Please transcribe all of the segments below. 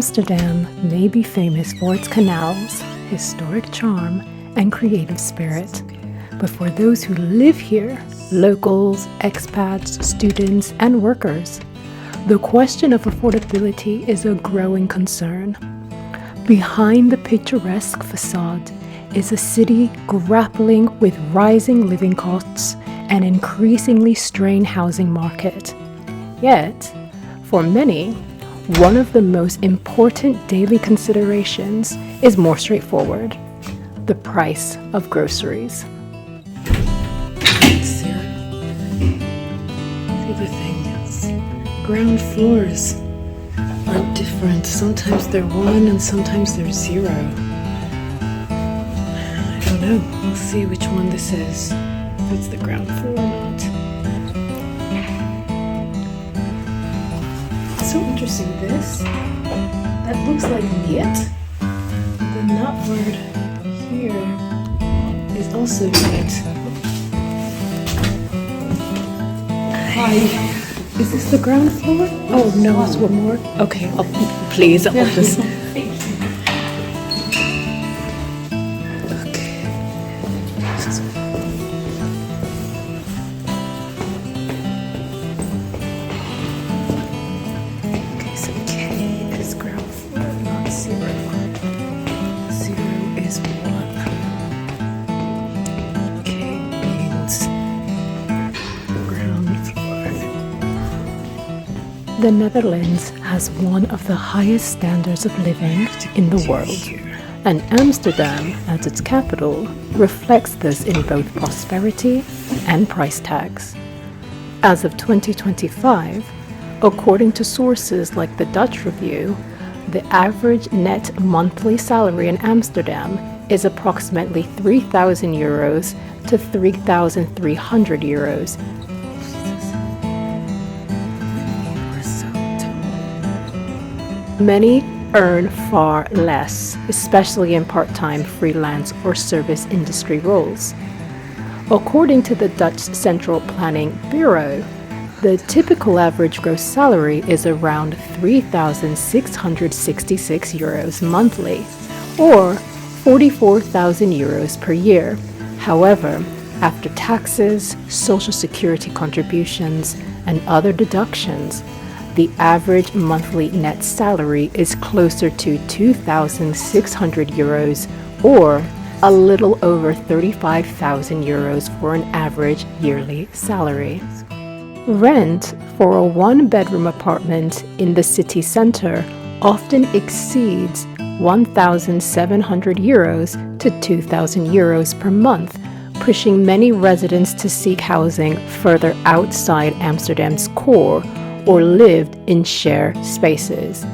Amsterdam may be famous for its canals, historic charm, and creative spirit. But for those who live here, locals, expats, students, and workers, the question of affordability is a growing concern. Behind the picturesque facade is a city grappling with rising living costs and increasingly strained housing market. Yet, for many, one of the most important daily considerations is more straightforward: the price of groceries. See the thing is, ground floors are different. Sometimes they're 1 and sometimes they're 0. I don't know. We'll see which one this is. If it's the ground floor or not. So interesting. This that looks like niet. Then that word here is also niet. Hi. Is this the ground floor? Oh no, it's one more. Okay, please. I'll just. The Netherlands has one of the highest standards of living in the world, and Amsterdam, as its capital, reflects this in both prosperity and price tags. As of 2025, according to sources like the Dutch Review, the average net monthly salary in Amsterdam is approximately €3,000 to €3,300. Many earn far less, especially in part-time, freelance, or service industry roles. According to the Dutch Central Planning Bureau, the typical average gross salary is around €3,666 monthly, or €44,000 per year. However, after taxes, social security contributions, and other deductions, the average monthly net salary is closer to €2,600 or a little over €35,000 for an average yearly salary. Rent for a one-bedroom apartment in the city center often exceeds €1,700 to €2,000 per month, pushing many residents to seek housing further outside Amsterdam's core or lived in shared spaces.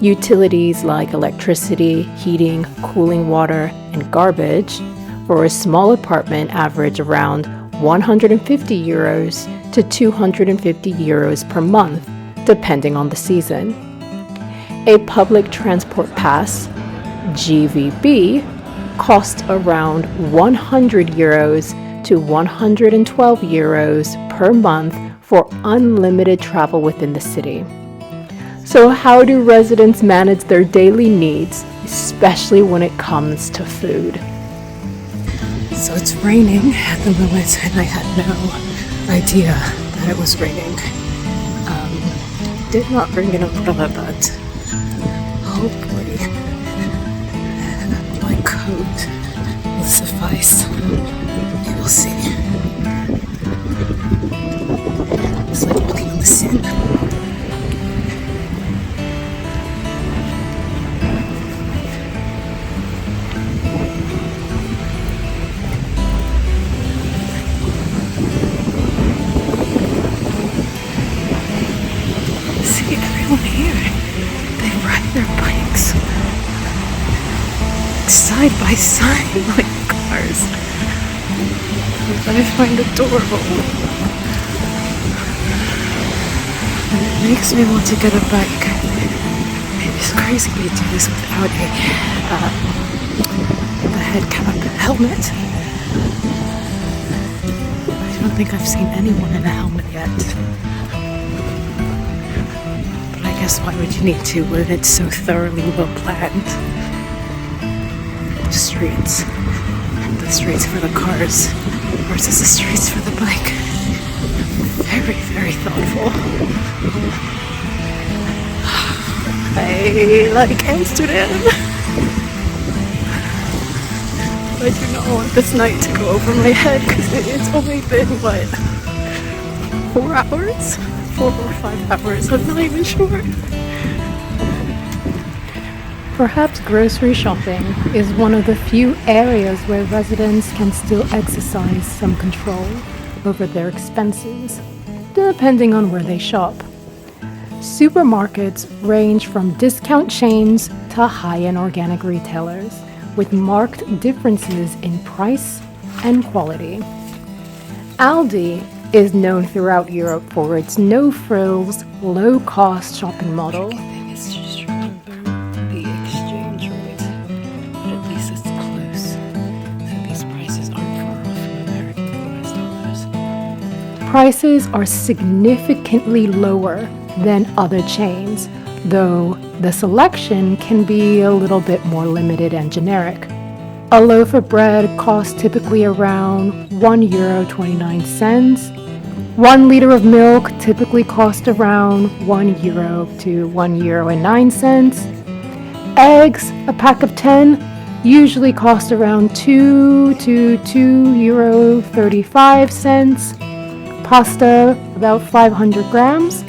Utilities like electricity, heating, cooling water, and garbage for a small apartment average around €150 to €250 per month, depending on the season. A public transport pass, GVB, costs around €100 to €112 per month for unlimited travel within the city. So how do residents manage their daily needs, especially when it comes to food? So it's raining at the moment, and I had no idea that it was raining. Did not bring an umbrella, but hopefully my coat will suffice. You will see. It's like walking on the sun. See everyone here. They ride their bikes side by side like cars. Which I find adorable. And it makes me want to get a bike. It's crazy to do this without a head cap helmet. I don't think I've seen anyone in a helmet yet. But I guess why would you need to when it's so thoroughly well planned? Streets. The streets for the cars versus the streets for the bike. Very, very thoughtful. I like Amsterdam. I do not want this night to go over my head because it's only been, 4 hours? 4 or 5 hours, I'm not even sure. Perhaps grocery shopping is one of the few areas where residents can still exercise some control over their expenses, depending on where they shop. Supermarkets range from discount chains to high-end organic retailers, with marked differences in price and quality. ALDI is known throughout Europe for its no-frills, low-cost shopping model. It's just remember the exchange rate, but at least it's close. So these prices aren't far off from American and US dollars. Prices are significantly lower than other chains, though the selection can be a little bit more limited and generic. A loaf of bread costs typically around €1.29. 1 liter of milk typically costs around €1 to €1.09. Eggs, a pack of 10, usually cost around €2 to €2.35. Pasta, about 500 grams,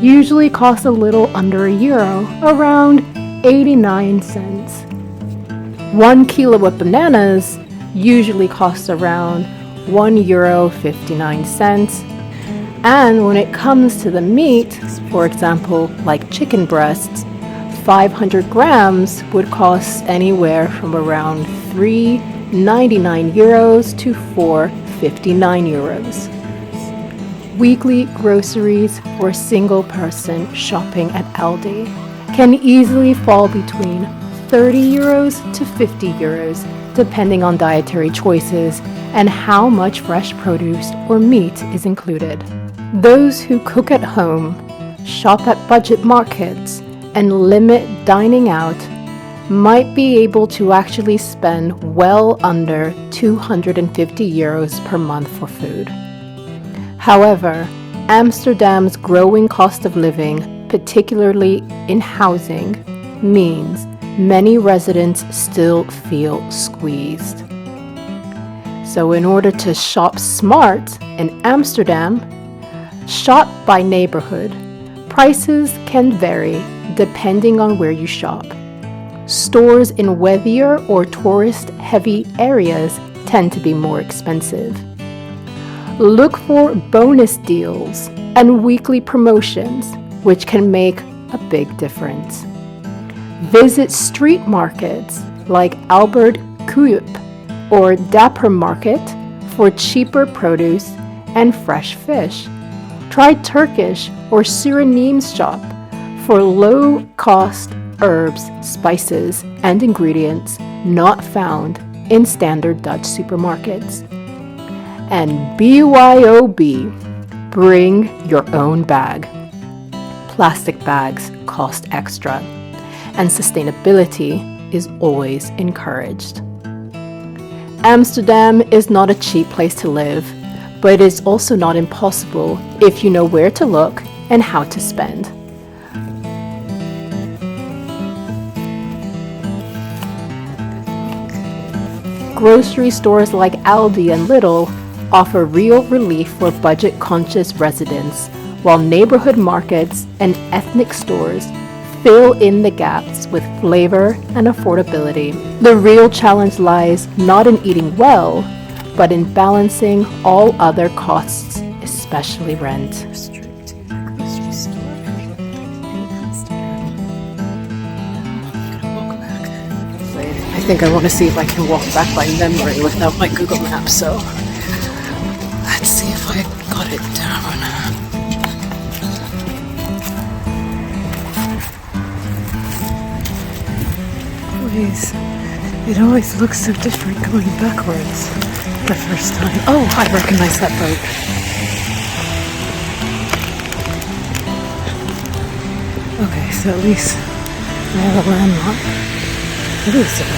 usually costs a little under €1, around 89 cents. 1 kilo of bananas usually costs around €1.59. And when it comes to the meat, for example, like chicken breasts, 500 grams would cost anywhere from around €3.99 to €4.59. Weekly groceries for a single person shopping at ALDI can easily fall between €30 to €50, depending on dietary choices and how much fresh produce or meat is included. Those who cook at home, shop at budget markets, and limit dining out might be able to actually spend well under €250 per month for food. However, Amsterdam's growing cost of living, particularly in housing, means many residents still feel squeezed. So in order to shop smart in Amsterdam, shop by neighborhood. Prices can vary depending on where you shop. Stores in wealthier or tourist-heavy areas tend to be more expensive. Look for bonus deals and weekly promotions, which can make a big difference. Visit street markets like Albert Kuip or Dapper Market for cheaper produce and fresh fish. Try Turkish or Suriname shop for low-cost herbs, spices, and ingredients not found in standard Dutch supermarkets. And BYOB, bring your own bag. Plastic bags cost extra, and sustainability is always encouraged. Amsterdam is not a cheap place to live, but it is also not impossible if you know where to look and how to spend. Grocery stores like ALDI and Lidl offer real relief for budget-conscious residents, while neighborhood markets and ethnic stores fill in the gaps with flavor and affordability. The real challenge lies not in eating well, but in balancing all other costs, especially rent. Straight to the grocery store in Amsterdam. I'm gonna walk back. I think I want to see if I can walk back by memory without my Google Maps, so let's see if I got it down. It always looks so different going backwards the first time. Oh, I recognize that boat. Okay, so at least I have a landmark. What is that?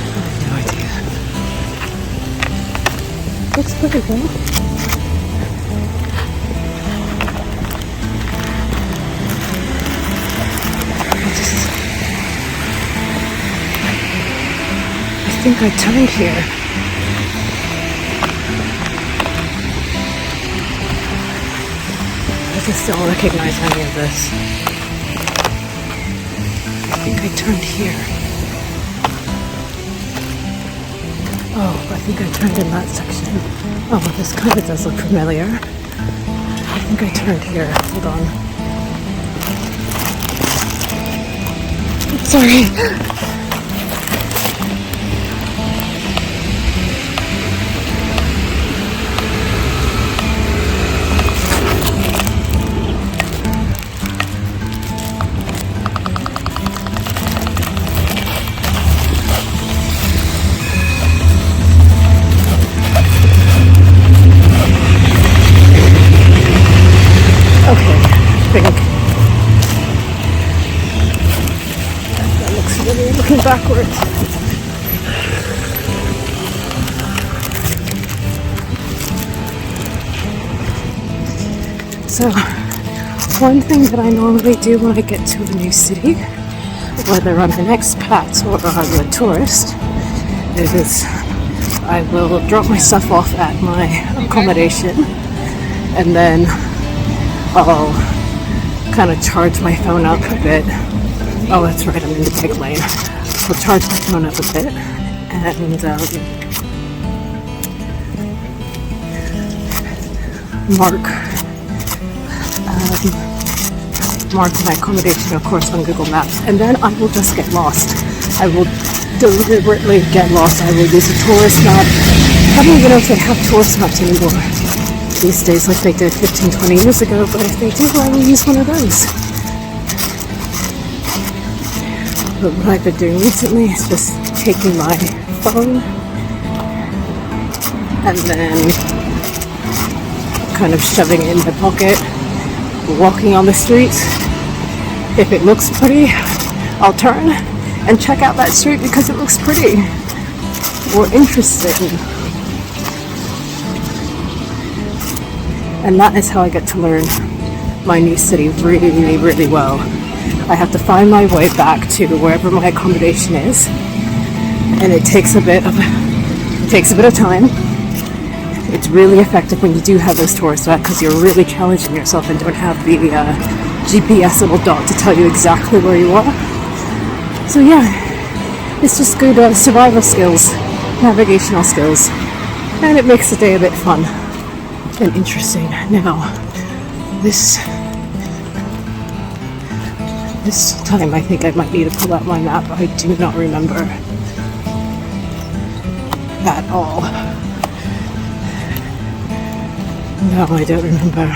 I have no idea. Looks pretty though. I think I turned here. I just don't recognize any of this. I think I turned here. Oh, I think I turned in that section. Oh, this kind of does look familiar. I think I turned here. Hold on. Sorry. Okay, I think that looks really looking backwards. So, one thing that I normally do when I get to a new city, whether I'm an expat or I'm a tourist, is I will drop my stuff off at my accommodation and then I'll kind of charge my phone up a bit. Oh, that's right, I'm in the bike lane. I'll charge my phone up a bit and mark my accommodation, of course, on Google Maps, and then I will just get lost. I will deliberately get lost. I will use a tourist map. I don't even know if they have tourist maps anymore these days like they did 15-20 years ago, but if they do, I will use one of those. But what I've been doing recently is just taking my phone and then kind of shoving it in my pocket, walking on the streets. If it looks pretty, I'll turn and check out that street because it looks pretty or interesting. And that is how I get to learn my new city really, really well. I have to find my way back to wherever my accommodation is, and it takes a bit of time. It's really effective when you do have those tourist maps because you're really challenging yourself and don't have the GPS little dot to tell you exactly where you are. So yeah, it's just good survival skills, navigational skills, and it makes the day a bit fun and interesting. Now, this time I think I might need to pull out my map. I do not remember at all. No, I don't remember.